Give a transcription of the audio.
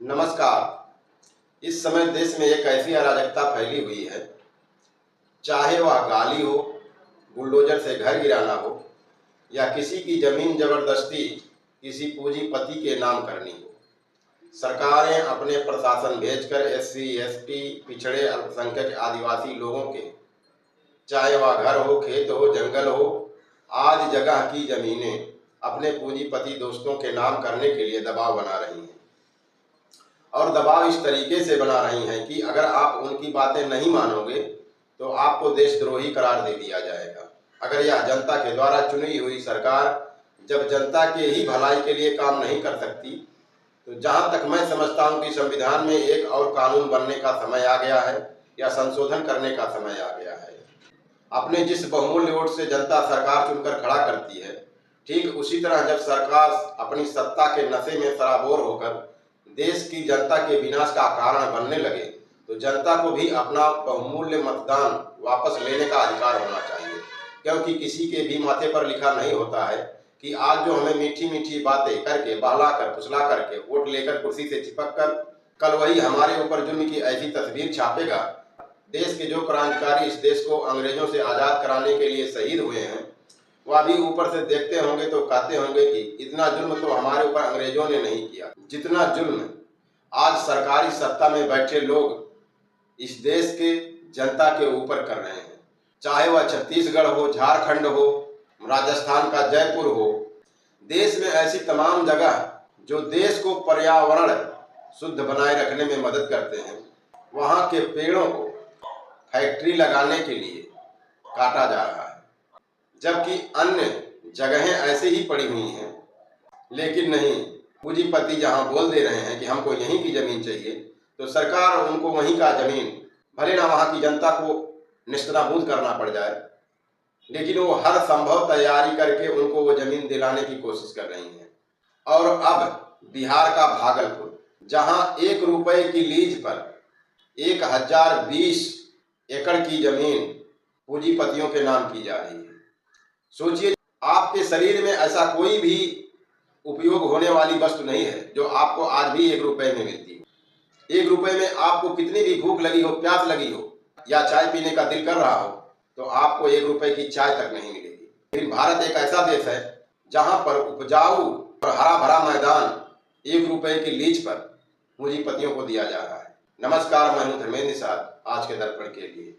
नमस्कार। इस समय देश में एक ऐसी अराजकता फैली हुई है, चाहे वह गाली हो, बुलडोजर से घर गिराना हो या किसी की जमीन जबरदस्ती किसी पूंजीपति के नाम करनी हो। सरकारें अपने प्रशासन भेजकर एससी, एसटी, पिछड़े, अल्पसंख्यक, आदिवासी लोगों के, चाहे वह घर हो, खेत हो, जंगल हो, आदि जगह की जमीनें अपने पूंजीपति दोस्तों के नाम करने के लिए दबाव बना रही हैं। और दबाव इस तरीके से बना रही हैं कि अगर आप उनकी बातें नहीं मानोगे तो आपको देशद्रोही करार दे दिया जाएगा। अगर यह जनता के द्वारा चुनी हुई सरकार जब जनता के ही भलाई के लिए काम नहीं कर सकती, तो जहां तक मैं समझता हूं कि संविधान में एक और कानून बनने का समय आ गया है या संशोधन करने का समय आ गया है। अपने जिस बहुमूल्य वोट से जनता सरकार चुनकर खड़ा करती है, ठीक उसी तरह जब सरकार अपनी सत्ता के नशे में सराबोर होकर देश की जनता के विनाश का कारण बनने लगे, तो जनता को भी अपना बहुमूल्य मतदान वापस लेने का अधिकार होना चाहिए। क्योंकि किसी के भी माथे पर लिखा नहीं होता है कि आज जो हमें मीठी मीठी बातें करके, बहला कर, फुसला करके वोट लेकर कुर्सी से चिपक कर कल वही हमारे ऊपर जुल्म की ऐसी तस्वीर छापेगा। देश के जो क्रांतिकारी इस देश को अंग्रेजों से आज़ाद कराने के लिए शहीद हुए हैं, वह भी ऊपर से देखते होंगे तो कहते होंगे कि इतना जुल्म तो हमारे ऊपर अंग्रेजों ने नहीं किया जितना जुल्म आज सरकारी सत्ता में बैठे लोग इस देश के जनता के ऊपर कर रहे हैं। चाहे वह छत्तीसगढ़ हो, झारखंड हो, राजस्थान का जयपुर हो, देश में ऐसी तमाम जगह जो देश को पर्यावरण शुद्ध बनाए रखने में मदद करते हैं, वहाँ के पेड़ों को फैक्ट्री लगाने के लिए काटा जा रहा है। जबकि अन्य जगहें ऐसे ही पड़ी हुई हैं, लेकिन नहीं, पूंजीपति जहां बोल दे रहे हैं कि हमको यहीं की जमीन चाहिए, तो सरकार उनको वहीं का जमीन, भले ना वहां की जनता को निस्तनाबूद करना पड़ जाए, लेकिन वो हर संभव तैयारी करके उनको वो जमीन दिलाने की कोशिश कर रही हैं। और अब बिहार का भागलपुर, जहां 1 रुपए की लीज पर 1020 एकड़ की जमीन पूंजीपतियों के नाम की जा रही है। सोचिए, आपके शरीर में ऐसा कोई भी उपयोग होने वाली वस्तु नहीं है जो आपको आज भी 1 रुपए में मिलती हो। 1 रुपए में आपको कितनी भी भूख लगी हो, प्यास लगी हो या चाय पीने का दिल कर रहा हो, तो आपको 1 रुपए की चाय तक नहीं मिलेगी। लेकिन भारत एक ऐसा देश है जहां पर उपजाऊ और हरा भरा मैदान 1 रुपए की लीज पर पूंजीपतियों को दिया जा रहा है। नमस्कार, मैं हूं धर्मेंद्र निषाद, आज के दर्पण के लिए।